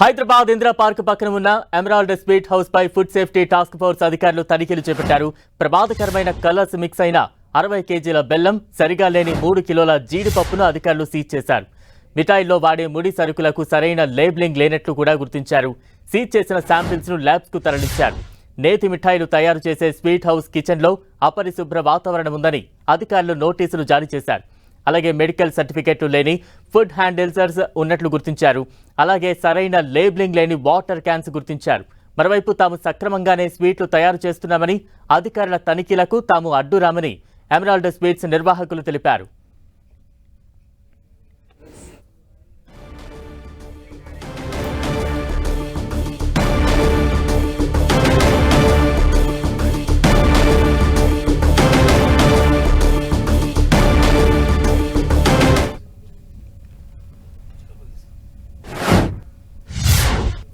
Hyderabad Indira park పక్కన ఉన్న emerald sweet house పై food safety task force అధికారులు తనిఖీలు చేపట్టారు. ప్రమాదకరమైన కలర్స్ మిక్స్ అయిన 60 కేజీల బెల్లం, సరిగా లేని 3 కిలోల జీడిపప్పును అధికారులు సీజ్ చేశారు. మిఠాయిల్లో వాడే ముడి సరుకులకు సరైన లేబులింగ్ లేనట్లు కూడా గుర్తించారు. సీజ్ చేసిన శాంపిల్స్ ను ల్యాబ్స్ కు తరలించారు. నేతి మిఠాయిలు తయారు చేసే స్వీట్ హౌస్ కిచెన్ లో అపరిశుభ్ర వాతావరణం ఉందని అధికారులు నోటీసులు జారీ చేశారు. అలాగే మెడికల్ సర్టిఫికెట్లు లేని ఫుడ్ హ్యాండిల్సర్స్ ఉన్నట్లు గుర్తించారు. అలాగే సరైన లేబులింగ్ లేని వాటర్ క్యాన్స్ గుర్తించారు. మరోవైపు తాము సక్రమంగానే స్వీట్లు తయారు చేస్తున్నామని, అధికారుల తనిఖీలకు తాము అడ్డురామని ఎమరాల్డ్ స్వీట్స్ నిర్వాహకులు తెలిపారు.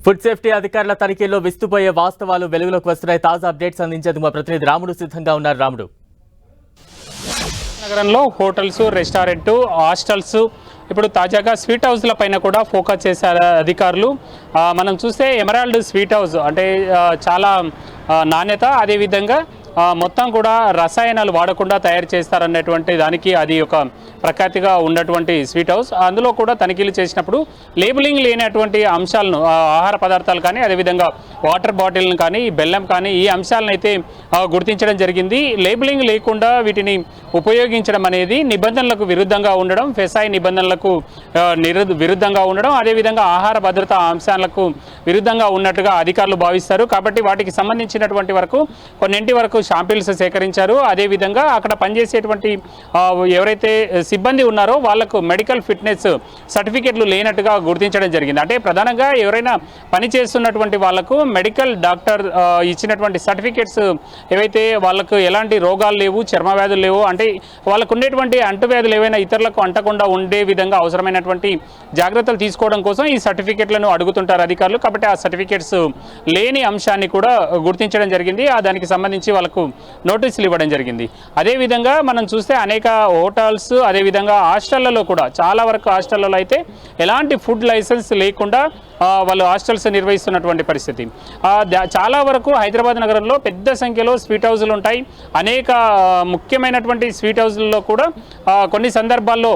ఫుడ్ సేఫ్టీ అధికారుల తనిఖీల్లో విస్తుపోయే వాస్తవాలు వెలుగులోకి వస్తున్నాయి. తాజా అప్డేట్స్ అందించేందుకు మా ప్రతినిధి రాముడు సిద్ధంగా ఉన్నారు. రాముడు, నగరంలో హోటల్స్, రెస్టారెంట్, హాస్టల్స్, ఇప్పుడు తాజాగా స్వీట్ హౌస్ల పైన కూడా ఫోకస్ చేశారు అధికారులు. మనం చూస్తే ఎమరాల్డ్ స్వీట్ హౌస్ అంటే చాలా నాణ్యత, అదేవిధంగా మొత్తం కూడా రసాయనాలు వాడకుండా తయారు చేస్తారన్నటువంటి దానికి అది ఒక ప్రఖ్యాతిగా ఉన్నటువంటి స్వీట్ హౌస్. అందులో కూడా తనిఖీలు చేసినప్పుడు లేబులింగ్ లేనటువంటి అంశాలను, ఆహార పదార్థాలు కానీ, అదేవిధంగా వాటర్ బాటిల్ను కానీ, బెల్లం కానీ, ఈ అంశాలను అయితే గుర్తించడం జరిగింది. లేబులింగ్ లేకుండా వీటిని ఉపయోగించడం అనేది నిబంధనలకు విరుద్ధంగా ఉండడం, ఫెసాయి నిబంధనలకు విరుద్ధంగా ఉండడం, అదేవిధంగా ఆహార భద్రతా అంశాలకు విరుద్ధంగా ఉన్నట్టుగా అధికారులు భావిస్తారు. కాబట్టి వాటికి సంబంధించినటువంటి వరకు కొన్నింటి వరకు శాంపిల్స్ సేకరించారు. అదేవిధంగా అక్కడ పనిచేసేటువంటి ఎవరైతే సిబ్బంది ఉన్నారో వాళ్లకు మెడికల్ ఫిట్నెస్ సర్టిఫికెట్లు లేనట్టుగా గుర్తించడం జరిగింది. అంటే ప్రధానంగా ఎవరైనా పనిచేస్తున్నటువంటి వాళ్లకు మెడికల్ డాక్టర్ ఇచ్చినటువంటి సర్టిఫికెట్స్ ఏవైతే వాళ్లకు ఎలాంటి రోగాలు లేవు, చర్మ వ్యాధులు లేవు, అంటే వాళ్ళకు ఉండేటువంటి అంటువ్యాధులు ఏవైనా ఇతరులకు అంటకుండా ఉండే విధంగా అవసరమైనటువంటి జాగ్రత్తలు తీసుకోవడం కోసం ఈ సర్టిఫికెట్లను అడుగుతుంటారు అధికారులు. కాబట్టి ఆ సర్టిఫికెట్స్ లేని అంశాన్ని కూడా గుర్తించడం జరిగింది. దానికి సంబంధించి వాళ్ళకు నోటీసులు ఇవ్వడం జరిగింది. అదేవిధంగా మనం చూస్తే అనేక హోటల్స్, అదేవిధంగా హాస్టళ్లలో కూడా చాలా వరకు హాస్టళ్లలో అయితే ఎలాంటి ఫుడ్ లైసెన్స్ లేకుండా వాళ్ళు హాస్టల్స్ నిర్వహిస్తున్నటువంటి పరిస్థితి. చాలా వరకు హైదరాబాద్ నగరంలో పెద్ద సంఖ్యలో స్వీట్ హౌస్లు ఉంటాయి. అనేక ముఖ్యమైనటువంటి స్వీట్ హౌస్లలో కూడా కొన్ని సందర్భాల్లో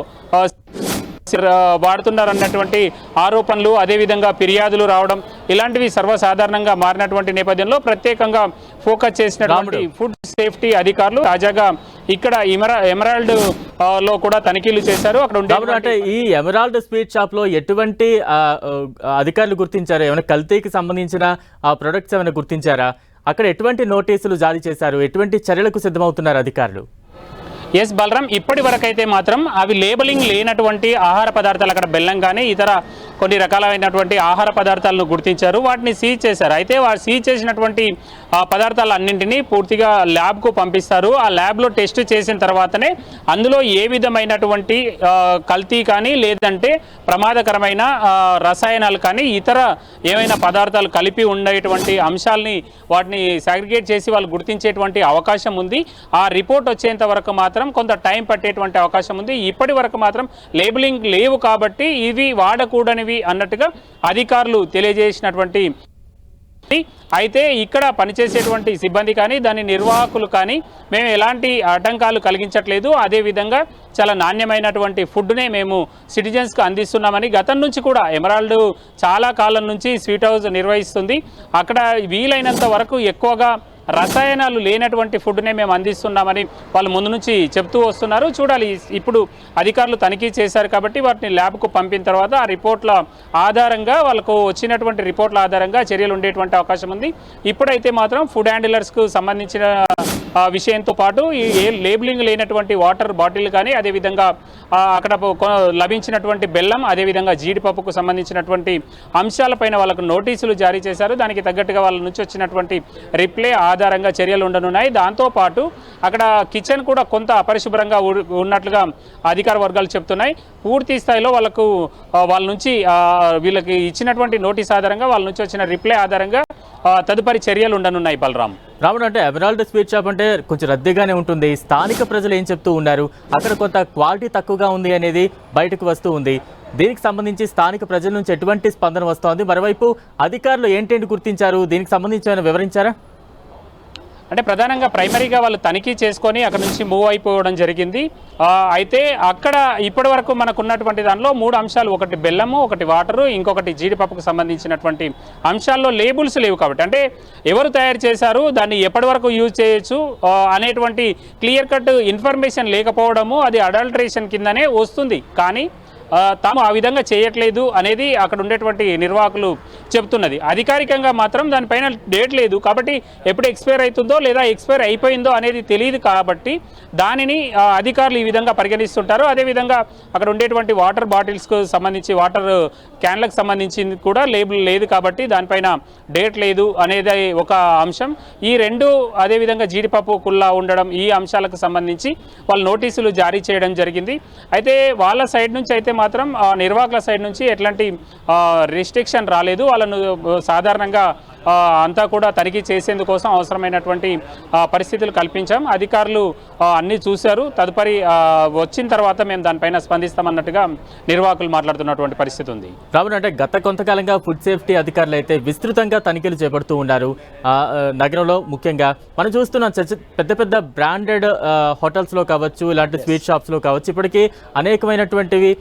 వాడుతున్నారన్నటువంటి ఆరోపణలు, అదేవిధంగా ఫిర్యాదులు రావడం, ఇలాంటివి సర్వసాధారణంగా మారినటువంటి నేపథ్యంలో ప్రత్యేకంగా ఫోకస్ చేసినటువంటి ఫుడ్ సేఫ్టీ అధికారులు తాజాగా ఇక్కడ ఎమరాల్డ్ లో కూడా తనిఖీలు చేశారు. అక్కడ అంటే ఈ ఎమరాల్డ్ స్వీట్ షాప్ లో ఎటువంటి అధికారులు గుర్తించారు? ఏమైనా కల్తీకి సంబంధించిన ప్రొడక్ట్స్ ఏమైనా గుర్తించారా? అక్కడ ఎటువంటి నోటీసులు జారీ చేశారు? ఎటువంటి చర్యలకు సిద్ధమవుతున్నారు అధికారులు? ఎస్ బలరాం, ఇప్పటి వరకైతే మాత్రం అవి లేబులింగ్ లేనటువంటి ఆహార పదార్థాలు, అక్కడ బెల్లం కానీ ఇతర కొన్ని రకాలైనటువంటి ఆహార పదార్థాలను గుర్తించారు. వాటిని సీజ్ చేశారు. అయితే సీజ్ చేసినటువంటి పదార్థాలన్నింటినీ పూర్తిగా ల్యాబ్కు పంపిస్తారు. ఆ ల్యాబ్లో టెస్ట్ చేసిన తర్వాతనే అందులో ఏ విధమైనటువంటి కల్తీ కానీ, లేదంటే ప్రమాదకరమైన రసాయనాలు కానీ, ఇతర ఏమైనా పదార్థాలు కలిపి ఉండేటువంటి అంశాలని వాటిని సాగ్రిగేట్ చేసి వాళ్ళు గుర్తించేటువంటి అవకాశం ఉంది. ఆ రిపోర్ట్ వచ్చేంత వరకు మాత్రం కొంత టైం పట్టేటువంటి అవకాశం ఉంది. ఇప్పటి వరకు మాత్రం లేబులింగ్ లేవు కాబట్టి ఇవి వాడకూడనివి అన్నట్టుగా అధికారులు తెలియజేసినటువంటి. అయితే ఇక్కడ పనిచేసేటువంటి సిబ్బంది కానీ, దాని నిర్వాహకులు కానీ మేము ఎలాంటి ఆటంకాలు కలిగించట్లేదు, అదేవిధంగా చాలా నాణ్యమైనటువంటి ఫుడ్నే మేము సిటిజన్స్కి అందిస్తున్నామని గతం నుంచి కూడా ఎమరాల్డ్ చాలా కాలం నుంచి స్వీట్ హౌస్ నిర్వహిస్తుంది. అక్కడ వీలైనంత వరకు ఎక్కువగా రసాయనాలు లేనటువంటి ఫుడ్నే మేము అందిస్తున్నామని వాళ్ళు ముందు నుంచి చెప్తూ వస్తున్నారు. చూడాలి, ఇప్పుడు అధికారులు తనిఖీ చేశారు కాబట్టి వాటిని ల్యాబ్కు పంపిన తర్వాత ఆ రిపోర్ట్ల ఆధారంగా, వాళ్ళకు వచ్చినటువంటి రిపోర్ట్ల ఆధారంగా చర్యలు ఉండేటువంటి అవకాశం ఉంది. ఇప్పుడైతే మాత్రం ఫుడ్ హ్యాండిలర్స్కు సంబంధించిన విషయంతో పాటు ఈ లేబులింగ్ లేనటువంటి వాటర్ బాటిల్ కానీ, అదేవిధంగా అక్కడ లభించినటువంటి బెల్లం, అదేవిధంగా జీడిపప్పుకు సంబంధించినటువంటి అంశాలపైన వాళ్ళకు నోటీసులు జారీ చేశారు. దానికి తగ్గట్టుగా వాళ్ళ నుంచి వచ్చినటువంటి రిప్లై ఆధారంగా చర్యలు ఉండనున్నాయి. దాంతోపాటు అక్కడ కిచెన్ కూడా కొంత అపరిశుభ్రంగా ఉన్నట్లుగా అధికార వర్గాలు చెప్తున్నాయి. పూర్తి స్థాయిలో వాళ్ళ నుంచి వీళ్ళకి ఇచ్చినటువంటి నోటీస్ ఆధారంగా, వాళ్ళ నుంచి వచ్చిన రిప్లై ఆధారంగా తదుపరి చర్యలు ఉండనున్నాయి బలరాం. రావణ, అంటే ఎమరాల్డ్ స్వీట్ షాప్ అంటే కొంచెం రద్దీగానే ఉంటుంది. స్థానిక ప్రజలు ఏం చెప్తూ ఉన్నారు? అక్కడ కొంత క్వాలిటీ తక్కువగా ఉంది అనేది బయటకు వస్తూ ఉంది. దీనికి సంబంధించి స్థానిక ప్రజల నుంచి ఎటువంటి స్పందన వస్తోంది? మరోవైపు అధికారులు ఏంటేంటి గుర్తించారు? దీనికి సంబంధించి ఏమైనా వివరించారా? అంటే ప్రధానంగా ప్రైమరీగా వాళ్ళు తనిఖీ చేసుకొని అక్కడ నుంచి మూవ్ అయిపోవడం జరిగింది. అయితే అక్కడ ఇప్పటి వరకు మనకు ఉన్నటువంటి దానిలో 3 అంశాలు, ఒకటి బెల్లము, ఒకటి వాటరు, ఇంకొకటి జీడిపప్పుకు సంబంధించినటువంటి అంశాల్లో లేబుల్స్ లేవు. కాబట్టి అంటే ఎవరు తయారు చేశారు, దాన్ని ఎప్పటి వరకు యూజ్ చేయొచ్చు అనేటువంటి క్లియర్ కట్ ఇన్ఫర్మేషన్ లేకపోవడము అది అడల్టరేషన్ కిందనే వస్తుంది. కానీ తాము ఆ విధంగా చేయట్లేదు అనేది అక్కడ ఉండేటువంటి నిర్వాహకులు చెబుతున్నది. అధికారికంగా మాత్రం దానిపైన డేట్ లేదు. కాబట్టి ఎప్పుడు ఎక్స్పైర్ అవుతుందో లేదా ఎక్స్పైర్ అయిపోయిందో అనేది తెలియదు. కాబట్టి దానిని అధికారులు ఈ విధంగా పరిగణిస్తుంటారు. అదేవిధంగా అక్కడ ఉండేటువంటి వాటర్ బాటిల్స్కు సంబంధించి, వాటర్ క్యాన్లకు సంబంధించింది కూడా లేబుల్ లేదు. కాబట్టి దానిపైన డేట్ లేదు అనేది ఒక అంశం. ఈ రెండు, అదేవిధంగా జీడిపప్పు కుల్లా ఉండడం, ఈ అంశాలకు సంబంధించి వాళ్ళు నోటీసులు జారీ చేయడం జరిగింది. అయితే వాళ్ళ సైడ్ నుంచి అయితే మాత్రం నిర్వాహకుల సైడ్ నుంచి ఎట్లాంటి రిస్ట్రిక్షన్ రాలేదు. వాళ్ళను సాధారణంగా అంతా కూడా తనిఖీ చేసేందుకోసం అవసరమైనటువంటి పరిస్థితులు కల్పించాం. అధికారులు అన్నీ చూశారు. తదుపరి వచ్చిన తర్వాత మేము దానిపైన స్పందిస్తామన్నట్టుగా నిర్వాహకులు మాట్లాడుతున్నటువంటి పరిస్థితి ఉంది. రావణ, అంటే గత కొంతకాలంగా ఫుడ్ సేఫ్టీ అధికారులు అయితే విస్తృతంగా తనిఖీలు చేపడుతూ ఉన్నారు. నగరంలో ముఖ్యంగా మనం చూస్తున్నాం, పెద్ద పెద్ద బ్రాండెడ్ హోటల్స్లో కావచ్చు, ఇలాంటి స్వీట్ షాప్స్లో కావచ్చు, ఇప్పటికీ అనేకమైనటువంటివి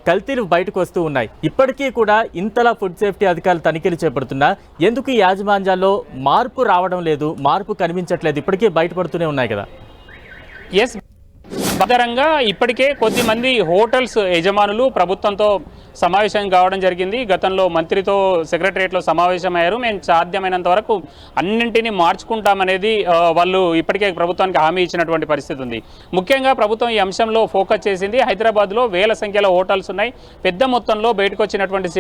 కల్తీలు బయటకు వస్తూ ఉన్నాయి. ఇప్పటికీ కూడా ఇంతలా ఫుడ్ సేఫ్టీ అధికారులు తనిఖీలు చేపడుతున్నా ఎందుకు ఈ యాజమాన్యాల్లో మార్పు రావడం లేదు, మార్పు కనిపించట్లేదు? ఇప్పటికీ బయటపడుతూనే ఉన్నాయి కదా. ఎస్, బహిరంగంగా ఇప్పటికే కొద్దిమంది హోటల్స్ యజమానులు ప్రభుత్వంతో సమావేశం కావడం జరిగింది. గతంలో మంత్రితో సెక్రటరియట్లో సమావేశమయ్యారు. మేము సాధ్యమైనంత వరకు అన్నింటినీ మార్చుకుంటామనేది వాళ్ళు ఇప్పటికే ప్రభుత్వానికి హామీ ఇచ్చినటువంటి పరిస్థితి ఉంది. ముఖ్యంగా ప్రభుత్వం ఈ అంశంలో ఫోకస్ చేసింది. హైదరాబాద్లో వేల సంఖ్యలో హోటల్స్ ఉన్నాయి. పెద్ద మొత్తంలో బయటకు వచ్చినటువంటి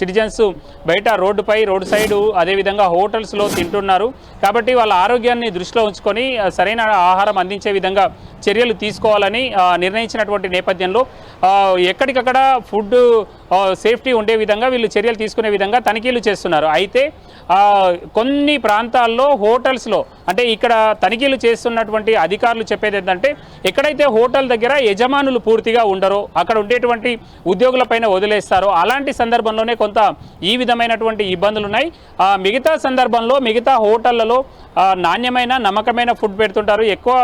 సిటిజన్స్ బయట రోడ్డు సైడు అదేవిధంగా హోటల్స్లో తింటున్నారు. కాబట్టి వాళ్ళ ఆరోగ్యాన్ని దృష్టిలో ఉంచుకొని సరైన ఆహారం అందించే విధంగా చర్యలు తీసుకోవాలని నిర్ణయించినటువంటి నేపథ్యంలో ఎక్కడికక్కడ ఫుడ్ సేఫ్టీ ఉండే విధంగా వీళ్ళు చర్యలు తీసుకునే విధంగా తనిఖీలు చేస్తున్నారు. అయితే కొన్ని ప్రాంతాల్లో హోటల్స్లో, అంటే ఇక్కడ తనిఖీలు చేస్తున్నటువంటి అధికారులు చెప్పేది ఏంటంటే, ఎక్కడైతే హోటల్ దగ్గర యజమానులు పూర్తిగా ఉండరో, అక్కడ ఉండేటువంటి ఉద్యోగులపైన వదిలేస్తారో అలాంటి సందర్భంలోనే కొంత ఈ విధమైనటువంటి ఇబ్బందులు ఉన్నాయి. మిగతా సందర్భంలో మిగతా హోటళ్లలో నాణ్యమైన నమ్మకమైన ఫుడ్ పెడుతుంటారు. ఎక్కువ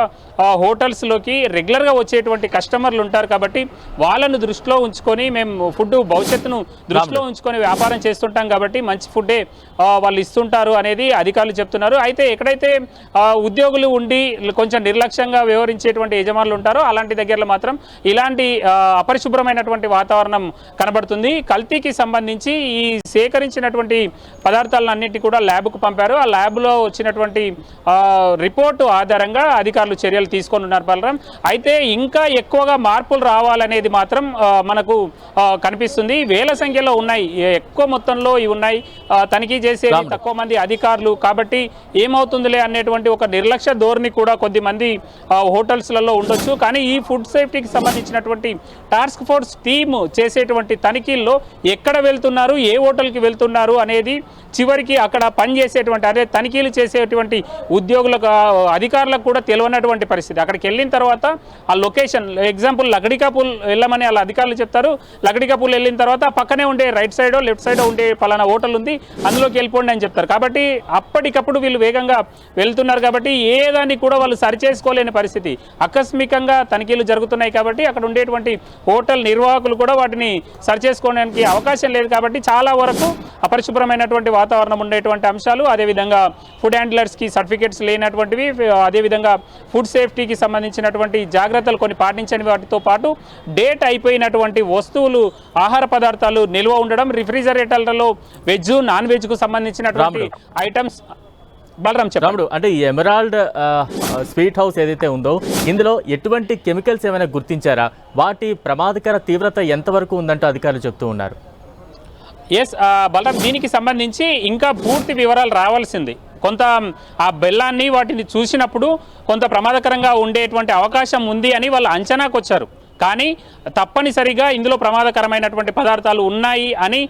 హోటల్స్లోకి రెగ్యులర్గా వచ్చేటువంటి కస్టమర్లు ఉంటారు. కాబట్టి వాళ్ళను దృష్టిలో ఉంచుకొని మేము ఫుడ్ భవిష్యత్తును దృష్టిలో ఉంచుకొని వ్యాపారం చేస్తుంటాం. కాబట్టి మంచి ఫుడ్డే వాళ్ళు ఇస్తుంటారు అనేది అధికారులు చెప్తున్నారు. అయితే ఎక్కడైతే ఉద్యోగులు ఉండి కొంచెం నిర్లక్ష్యంగా వ్యవహరించేటువంటి యజమానులు ఉంటారో అలాంటి దగ్గరలో మాత్రం ఇలాంటి అపరిశుభ్రమైనటువంటి వాతావరణం కనబడుతుంది. కల్తీకి సంబంధించి ఈ సేకరించినటువంటి పదార్థాలన్నింటినీ కూడా ల్యాబ్కు పంపారు. ఆ ల్యాబ్లో వచ్చినటువంటి రిపోర్టు ఆధారంగా అధికారులు చర్యలు తీసుకొని ఉన్నారు బలరాం. అయితే ఇంకా ఎక్కువగా మార్పులు రావాలనేది మాత్రం మనకు కనిపిస్తుంది. వేల సంఖ్యలో ఉన్నాయి, ఎక్కువ మొత్తంలో ఇవి ఉన్నాయి. తనిఖీ చేసే తక్కువ మంది అధికారులు. కాబట్టి ఏమవుతుందిలే అనేటువంటి ఒక నిర్లక్ష్య ధోరణి కూడా కొద్దిమంది హోటల్స్లలో ఉండొచ్చు. కానీ ఈ ఫుడ్ సేఫ్టీకి సంబంధించినటువంటి టాస్క్ ఫోర్స్ టీమ్ చేసేటువంటి తనిఖీల్లో ఎక్కడ వెళ్తున్నారు, ఏ హోటల్కి వెళ్తున్నారు అనేది చివరికి అక్కడ పనిచేసేటువంటి, అదే తనిఖీలు చేసేటువంటి ఉద్యోగులకు, అధికారులకు కూడా తెలియనటువంటి పరిస్థితి. అక్కడికి వెళ్ళిన తర్వాత ఆ లొకేషన్, ఎగ్జాంపుల్ లగడికాపూల్ వెళ్ళమని వాళ్ళ అధికారులు చెప్తారు. లగడికాపూల్ వెళ్ళిన తర్వాత పక్కనే ఉండే రైట్ సైడో లెఫ్ట్ సైడో ఉండే పలానా హోటల్ ఉంది, అందులోకి వెళ్ళిపోండి అని చెప్తారు. కాబట్టి అప్పటికప్పుడు వీళ్ళు వేగంగా వెళ్తున్నారు. కాబట్టి ఏ దాన్ని కూడా వాళ్ళు సరిచేసుకోలేని పరిస్థితి. ఆకస్మికంగా తనిఖీలు జరుగుతున్నాయి. కాబట్టి అక్కడ ఉండేటువంటి హోటల్ నిర్వాహకులు కూడా వాటిని సరిచేసుకోవడానికి అవకాశం లేదు. కాబట్టి చాలా వరకు అపరిశుభ్రమైనటువంటి వాతావరణం ఉండేటువంటి అంశాలు, అదేవిధంగా ఫుడ్ హ్యాండ్లర్స్కి సర్టిఫికేట్స్ లేనటువంటివి, అదేవిధంగా ఫుడ్ సేఫ్టీకి సంబంధించినటువంటి జాగ్రత్తలు కొన్ని పాటించని వాటితో పాటు డేట్ అయిపోయినటువంటి వస్తువులు, ఆహార పదార్థాలు నిల్వ ఉండడం, రిఫ్రిజరేటర్లలో వెజ్ నాన్ వెజ్కు సంబంధించినటువంటి ఐటమ్స్. బలరాం చెప్పండి. అంటే ఈ ఎమరాల్డ్ స్వీట్ హౌస్ ఏదైతే ఉందో ఇందులో ఎటువంటి కెమికల్స్ ఏమైనా గుర్తించారా? వాటి ప్రమాదకర తీవ్రత ఎంతవరకు ఉందంటూ అధికారులు చెప్తూ ఉన్నారు. ఎస్ బలరాం, దీనికి సంబంధించి ఇంకా పూర్తి వివరాలు రావాల్సింది. కొంత ఆ బెల్లాన్ని వాటిని చూసినప్పుడు కొంత ప్రమాదకరంగా ఉండేటువంటి అవకాశం ఉంది అని వాళ్ళు అంచనాకు వచ్చారు. కానీ తప్పనిసరిగా ఇందులో ప్రమాదకరమైనటువంటి పదార్థాలు ఉన్నాయి అని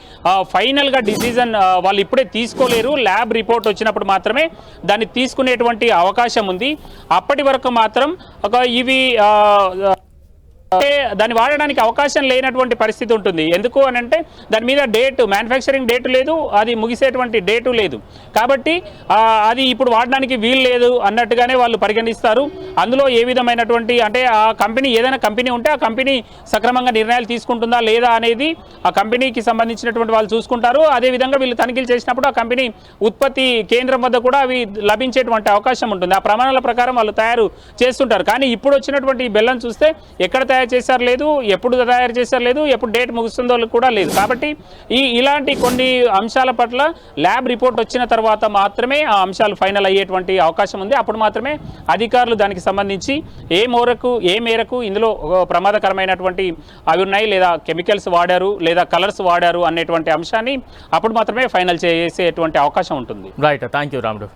ఫైనల్గా డిసిజన్ వాళ్ళు ఇప్పుడే తీసుకోలేరు. ల్యాబ్ రిపోర్ట్ వచ్చినప్పుడు మాత్రమే దాన్ని తీసుకునేటువంటి అవకాశం ఉంది. అప్పటి వరకు మాత్రం ఇవి దాన్ని వాడడానికి అవకాశం లేనటువంటి పరిస్థితి ఉంటుంది. ఎందుకు అని అంటే దాని మీద మ్యానుఫ్యాక్చరింగ్ డేట్ లేదు, అది ముగిసేటువంటి డేటు లేదు. కాబట్టి అది ఇప్పుడు వాడడానికి వీలు లేదు అన్నట్టుగానే వాళ్ళు పరిగణిస్తారు. అందులో ఏ విధమైనటువంటి అంటే ఆ కంపెనీ ఏదైనా కంపెనీ ఉంటే ఆ కంపెనీ సక్రమంగా నిర్ణయాలు తీసుకుంటుందా లేదా అనేది ఆ కంపెనీకి సంబంధించినటువంటి వాళ్ళు చూసుకుంటారు. అదేవిధంగా వీళ్ళు తనిఖీలు చేసినప్పుడు ఆ కంపెనీ ఉత్పత్తి కేంద్రం వద్ద కూడా అవి లభించేటువంటి అవకాశం ఉంటుంది. ఆ ప్రమాణాల ప్రకారం వాళ్ళు తయారు చేస్తుంటారు. కానీ ఇప్పుడు వచ్చినటువంటి బెల్లం చూస్తే ఎక్కడ తయారు చేశారు లేదు, ఎప్పుడు తయారు చేశారు లేదు, ఎప్పుడు డేట్ ముగుస్తుందో కూడా లేదు. కాబట్టి ఇలాంటి కొన్ని అంశాల పట్ల ల్యాబ్ రిపోర్ట్ వచ్చిన తర్వాత మాత్రమే ఆ అంశాలు ఫైనల్ అయ్యేటువంటి అవకాశం ఉంది. అప్పుడు మాత్రమే అధికారులు దానికి సంబంధించి ఏ మేరకు ఇందులో ప్రమాదకరమైనటువంటి అవి ఉన్నాయి లేదా కెమికల్స్ వాడారు లేదా కలర్స్ వాడారు అనేటువంటి అంశాన్ని అప్పుడు మాత్రమే ఫైనల్ చేసేటువంటి అవకాశం ఉంటుంది. రైట్, థ్యాంక్ యూ రాముడు.